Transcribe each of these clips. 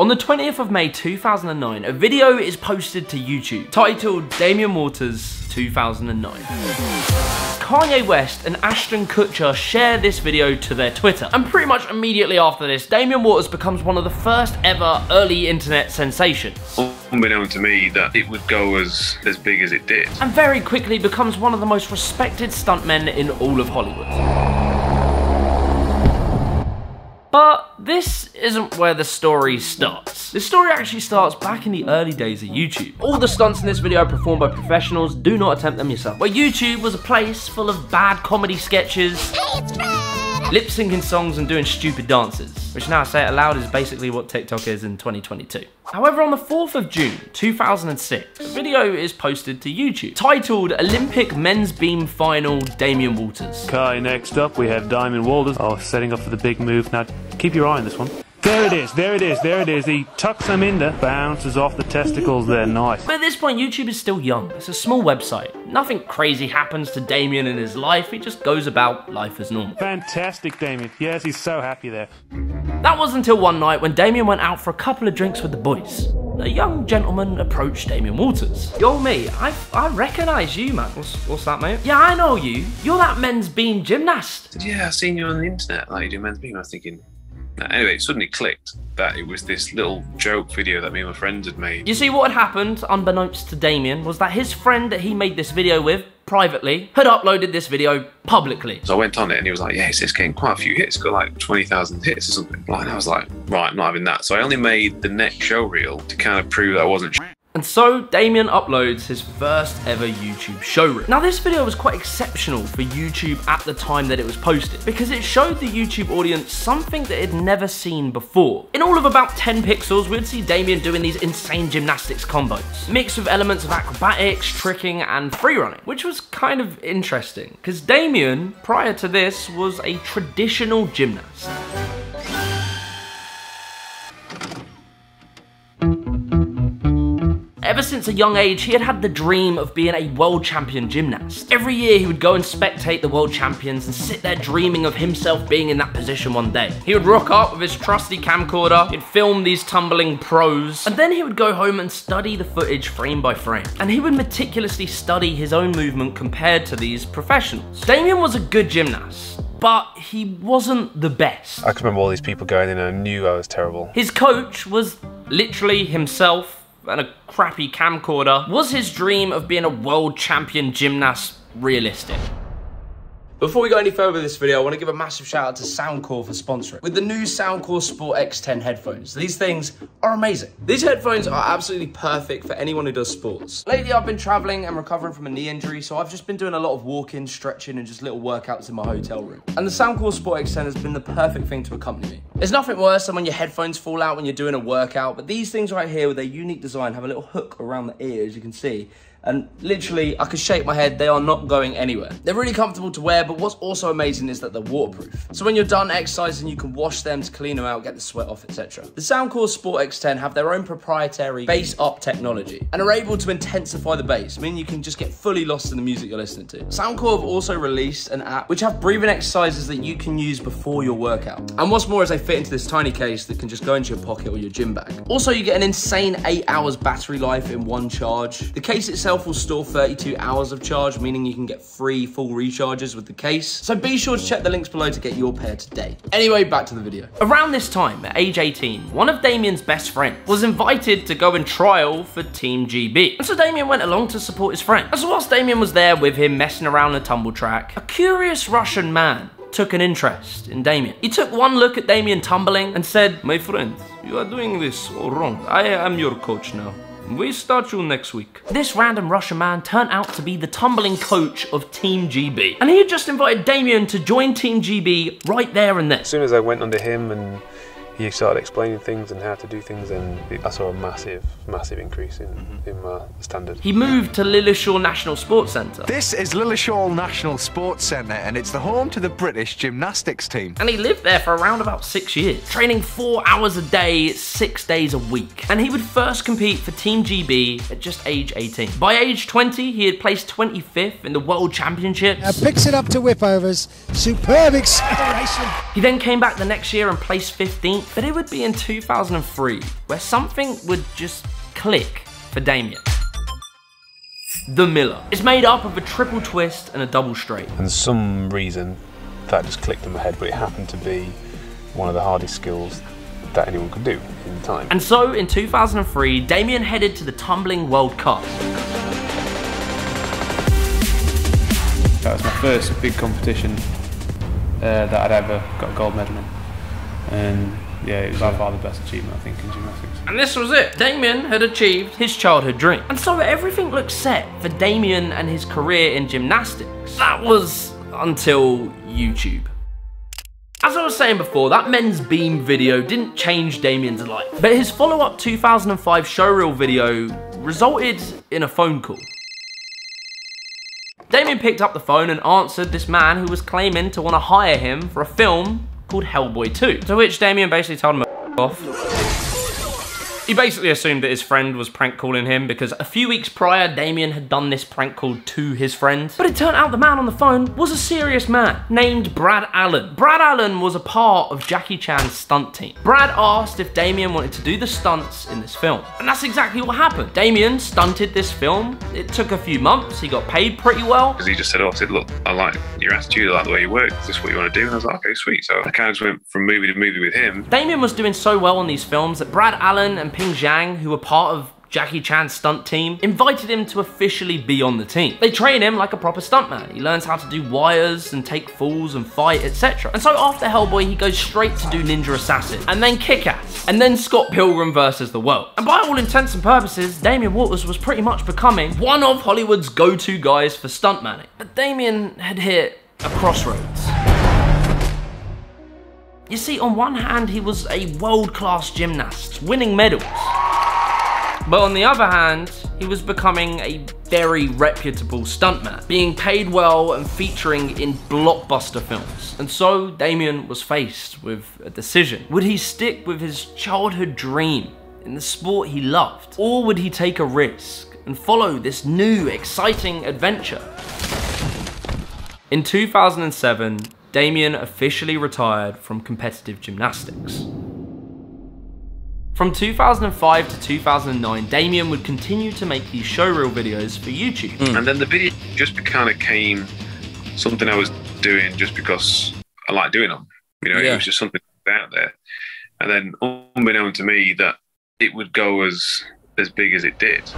On the 20th of May 2009, a video is posted to YouTube titled Damien Walters 2009. Kanye West and Ashton Kutcher share this video to their Twitter, and pretty much immediately after this, Damien Walters becomes one of the first ever early internet sensations. Unbeknown to me that it would go as big as it did. And very quickly becomes one of the most respected stuntmen in all of Hollywood. But this isn't where the story starts. The story actually starts back in the early days of YouTube. All the stunts in this video are performed by professionals, do not attempt them yourself. Where YouTube was a place full of bad comedy sketches, lip syncing songs and doing stupid dances, which now I say it aloud is basically what TikTok is in 2022. However, on the 4th of June 2006, a video is posted to YouTube titled Olympic Men's Beam Final Damien Walters. Okay, next up we have Damien Walters. Oh, setting up for the big move. Now keep your eye on this one. There it is, there it is, there it is. He tucks them in there, bounces off the testicles there, nice. But at this point, YouTube is still young. It's a small website. Nothing crazy happens to Damien in his life. He just goes about life as normal. Fantastic, Damien. Yes, he's so happy there. That was until one night when Damien went out for a couple of drinks with the boys. A young gentleman approached Damien Walters. Yo, mate, I recognise you, man. What's that, mate? Yeah, I know you. You're that men's beam gymnast. Yeah, I've seen you on the internet, like you do men's beam. I was thinking... Anyway, it suddenly clicked that it was this little joke video that me and my friends had made. You see, what had happened, unbeknownst to Damien, was that his friend that he made this video with, privately, had uploaded this video publicly. So I went on it and he was like, yeah, it's getting quite a few hits, got like 20,000 hits or something. And I was like, right, I'm not having that. So I only made the next show reel to kind of prove that I wasn't And so, Damien uploads his first ever YouTube showreel. Now, this video was quite exceptional for YouTube at the time that it was posted, because it showed the YouTube audience something that it had never seen before. In all of about 10 pixels, we'd see Damien doing these insane gymnastics combos, mixed with elements of acrobatics, tricking, and freerunning, which was kind of interesting, because Damien, prior to this, was a traditional gymnast. Ever since a young age, he had had the dream of being a world champion gymnast. Every year, he would go and spectate the world champions and sit there dreaming of himself being in that position one day. He would rock up with his trusty camcorder, he'd film these tumbling pros, and then he would go home and study the footage frame by frame. And he would meticulously study his own movement compared to these professionals. Damien was a good gymnast, but he wasn't the best. I can remember all these people going in and I knew I was terrible. His coach was literally himself, and a crappy camcorder. Was his dream of being a world champion gymnast realistic? Before we go any further with this video, I want to give a massive shout out to Soundcore for sponsoring. With the new Soundcore Sport X10 headphones, these things are amazing. These headphones are absolutely perfect for anyone who does sports. Lately, I've been traveling and recovering from a knee injury, so I've just been doing a lot of walking, stretching, and just little workouts in my hotel room. And the Soundcore Sport X10 has been the perfect thing to accompany me. There's nothing worse than when your headphones fall out when you're doing a workout, but these things right here with their unique design have a little hook around the ear, as you can see. And literally, I can shake my head, they are not going anywhere. They're really comfortable to wear, but what's also amazing is that they're waterproof. So when you're done exercising, you can wash them to clean them out, get the sweat off, etc. The Soundcore Sport X10 have their own proprietary bass up technology and are able to intensify the bass, meaning you can just get fully lost in the music you're listening to. Soundcore have also released an app which have breathing exercises that you can use before your workout. And what's more is they fit into this tiny case that can just go into your pocket or your gym bag. Also, you get an insane 8 hours battery life in one charge. The case itself will store 32 hours of charge, meaning you can get 3 full recharges with the case. So be sure to check the links below to get your pair today. Anyway, back to the video. Around this time, at age 18, one of Damien's best friends was invited to go and trial for Team GB. And so Damien went along to support his friend. And so whilst Damien was there with him messing around the tumble track, a curious Russian man took an interest in Damien. He took one look at Damien tumbling and said, "My friend, you are doing this all wrong. I am your coach now. We start you next week." This random Russian man turned out to be the tumbling coach of Team GB. And he had just invited Damien to join Team GB right there and then. As soon as I went under him and he started explaining things and how to do things, and I saw a massive increase in my standard. He moved to LILLESHALL National Sports Centre. This is LILLESHALL National Sports Centre, and it's the home to the British gymnastics team. And he lived there for around about 6 years, training 4 hours a day, 6 days a week. And he would first compete for Team GB at just age 18. By age 20, he had placed 25th in the World Championship. Picks it up to whip overs. Superb acceleration. He then came back the next year and placed 15th 14th. But it would be in 2003 where something would just click for Damien. The Miller. It's made up of a triple twist and a double straight. And some reason that just clicked in my head, but it happened to be one of the hardest skills that anyone could do in time. And so in 2003, Damien headed to the Tumbling World Cup. That was my first big competition that I'd ever got a gold medal in. And yeah, it was by far the best achievement, I think, in gymnastics. And this was it. Damien had achieved his childhood dream. And so everything looked set for Damien and his career in gymnastics. That was until YouTube. As I was saying before, that men's beam video didn't change Damien's life. But his follow-up 2005 showreel video resulted in a phone call. Damien picked up the phone and answered this man who was claiming to want to hire him for a film called HELLBOY 2. To which Damien basically told him to off. He basically assumed that his friend was prank calling him because a few weeks prior, Damien had done this prank call to his friend. But it turned out the man on the phone was a serious man named Brad Allen. Brad Allen was a part of Jackie Chan's stunt team. Brad asked if Damien wanted to do the stunts in this film. And that's exactly what happened. Damien stunted this film. It took a few months. He got paid pretty well. Because he just said, look, I like your attitude, I like the way you work, is this what you want to do? And I was like, okay, sweet. So I kind of just went from movie to movie with him. Damien was doing so well on these films that Brad Allen and Ping Zhang, who were part of Jackie Chan's stunt team, invited him to officially be on the team. They train him like a proper stuntman. He learns how to do wires and take falls and fight, etc. And so after HELLBOY, he goes straight to do Ninja Assassin, and then Kick-Ass, and then Scott Pilgrim vs. the World. And by all intents and purposes, Damien Walters was pretty much becoming one of Hollywood's go-to guys for stuntmanning. But Damien had hit a crossroads. You see, on one hand, he was a world-class gymnast, winning medals. But on the other hand, he was becoming a very reputable stuntman, being paid well and featuring in blockbuster films. And so Damien was faced with a decision. Would he stick with his childhood dream in the sport he loved? Or would he take a risk and follow this new, exciting adventure? In 2007, Damien officially retired from competitive gymnastics. From 2005 to 2009, Damien would continue to make these showreel videos for YouTube. And then the video just kind of came something I was doing just because I like doing them. You know, It was just something out there. And then unbeknown to me that it would go as big as it did.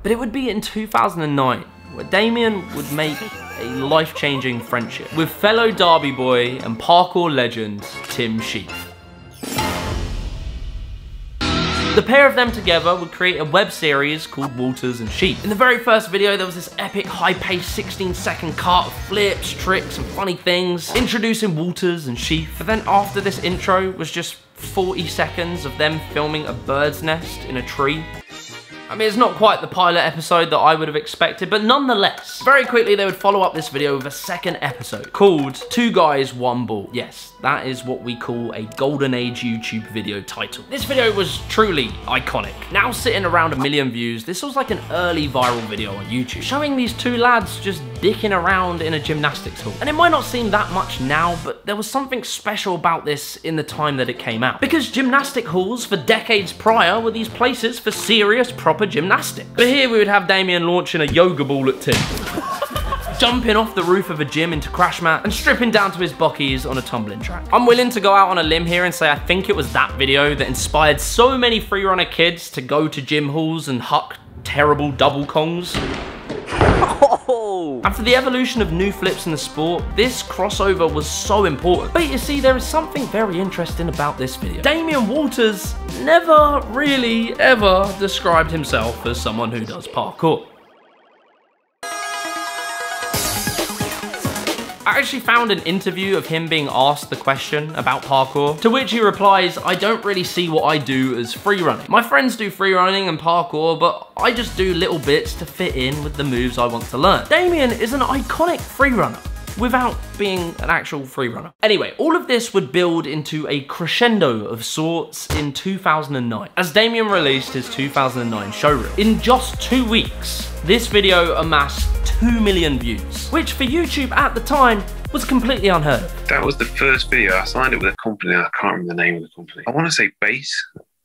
But it would be in 2009 where Damien would make a life-changing friendship with fellow Derby boy and parkour legend, Tim Sheaf. The pair of them together would create a web series called Walters and Sheaf. In the very first video, there was this epic, high-paced 16-second cut of flips, tricks, and funny things, introducing Walters and Sheaf. But then after this intro was just 40 seconds of them filming a bird's nest in a tree. I mean, it's not quite the pilot episode that I would have expected, but nonetheless, very quickly they would follow up this video with a second episode called Two Guys, One Ball. Yes, that is what we call a golden age YouTube video title. This video was truly iconic. Now sitting around 1 million views, this was like an early viral video on YouTube, showing these two lads just dicking around in a gymnastics hall. And it might not seem that much now, but there was something special about this in the time that it came out. Because gymnastic halls for decades prior were these places for serious, proper gymnastics. But here we would have Damien launching a yoga ball at Tim, jumping off the roof of a gym into crash mat, and stripping down to his bockies on a tumbling track. I'm willing to go out on a limb here and say I think it was that video that inspired so many freerunner kids to go to gym halls and huck terrible double kongs. After the evolution of new flips in the sport, this crossover was so important. But you see, there is something very interesting about this video. Damien Walters never really ever described himself as someone who does parkour. I actually found an interview of him being asked the question about parkour, to which he replies, "I don't really see what I do as free running. My friends do free running and parkour, but I just do little bits to fit in with the moves I want to learn." Damien is an iconic free runner without being an actual free runner. Anyway, all of this would build into a crescendo of sorts in 2009, as Damien released his 2009 showreel. In just 2 weeks, this video amassed 2 million views, which for YouTube at the time was completely unheard of. That was the first video. I signed it with a company. I can't remember the name of the company. I want to say Base,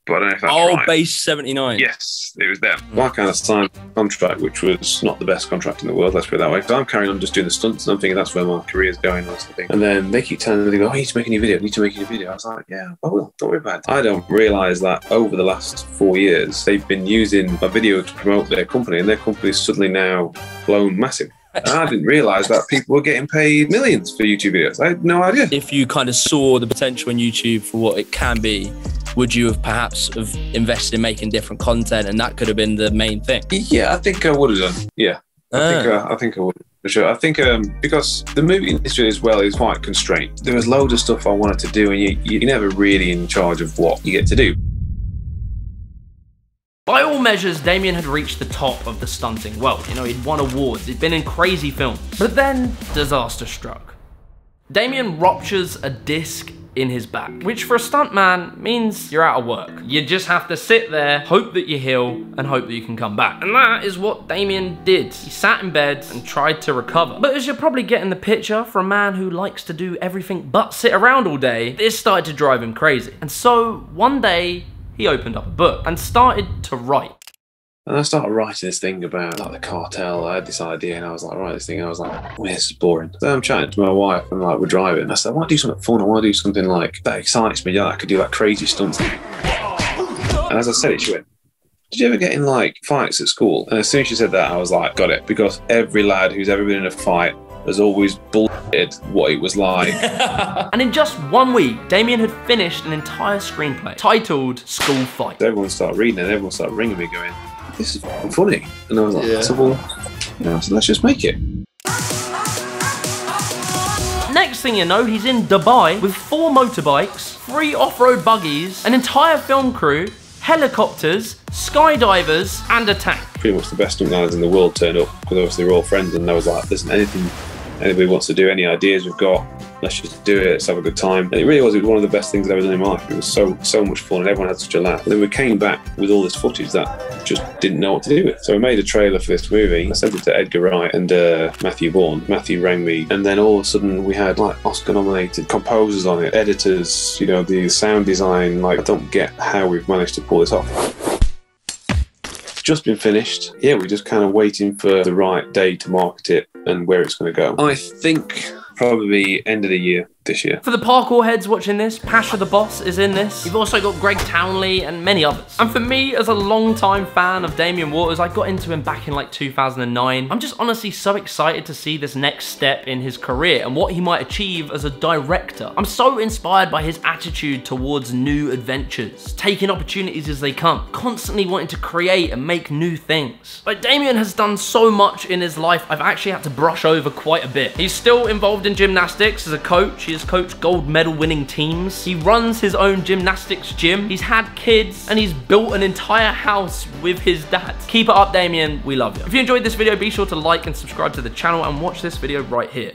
but I don't know if that's right. Oh, Base 79. Yes, it was them. Well, I kind of signed a contract, which was not the best contract in the world, let's put it that way. So I'm carrying on just doing the stunts, and I'm thinking that's where my career is going, or something. And then they keep telling me, they go, oh, you need to make a new video, you need to make a new video. I was like, yeah, I will, don't worry about it. I don't realise that over the last 4 years, they've been using my video to promote their company, and their company is suddenly now blown massive. And I didn't realise that people were getting paid millions for YouTube videos. I had no idea. If you kind of saw the potential in YouTube for what it can be, would you have perhaps invested in making different content, and that could have been the main thing? Yeah, I think I would have done. Yeah, I think I would, for sure. I think because the movie industry as well is quite constrained. There was loads of stuff I wanted to do, and you're never really in charge of what you get to do. By all measures, Damien had reached the top of the stunting world. You know, he'd won awards, he'd been in crazy films. But then, disaster struck. Damien ruptures a disc in his back, which for a stuntman means you're out of work. You just have to sit there, hope that you heal, and hope that you can come back. And that is what Damien did. He sat in bed and tried to recover. But as you're probably getting the picture, for a man who likes to do everything but sit around all day, this started to drive him crazy. And so, one day, he opened up a book and started to write. And I started writing this thing about like the cartel. I had this idea, and I was like, write this thing. And I was like, oh, this is boring. So I'm chatting to my wife, and like we're driving. And I said, I want to do something fun. I want to do something like that excites me. Yeah, I could do like crazy stunts. And as I said it, she went, did you ever get in like fights at school? And as soon as she said that, I was like, got it. Because every lad who's ever been in a fight has always bullshitted what it was like. And in just 1 week, Damien had finished an entire screenplay titled School Fight. Everyone started reading it, and everyone started ringing me going, this is funny. And I was like, so, well, you know, so let's just make it. Next thing you know, he's in Dubai with 4 motorbikes, 3 off-road buggies, an entire film crew, helicopters, skydivers, and a tank. Pretty much the best stuntmans in the world turned up, because obviously we're all friends, and I was like, listen, anything anybody wants to do, any ideas we've got, let's just do it, let's have a good time. And it really was one of the best things I've ever done in my life. It was so much fun, and everyone had such a laugh. And then we came back with all this footage that just didn't know what to do with. So we made a trailer for this movie. I sent it to Edgar Wright and Matthew Bourne. Matthew rang me, and then all of a sudden we had like Oscar-nominated composers on it, editors, you know, the sound design. Like, I don't get how we've managed to pull this off. Just been finished. Yeah, we're just kind of waiting for the right day to market it and where it's going to go. I think probably end of the year this year. For the parkour heads watching this, Pasha the Boss is in this. You've also got Greg Townley and many others. And for me, as a long-time fan of Damien Walters, I got into him back in like 2009. I'm just honestly so excited to see this next step in his career and what he might achieve as a director. I'm so inspired by his attitude towards new adventures, taking opportunities as they come, constantly wanting to create and make new things. Like, Damien has done so much in his life, I've actually had to brush over quite a bit. He's still involved in gymnastics as a coach. He has coached gold medal winning teams. He runs his own gymnastics gym. He's had kids, and he's built an entire house with his dad. Keep it up, Damien. We love you. If you enjoyed this video, be sure to like and subscribe to the channel and watch this video right here.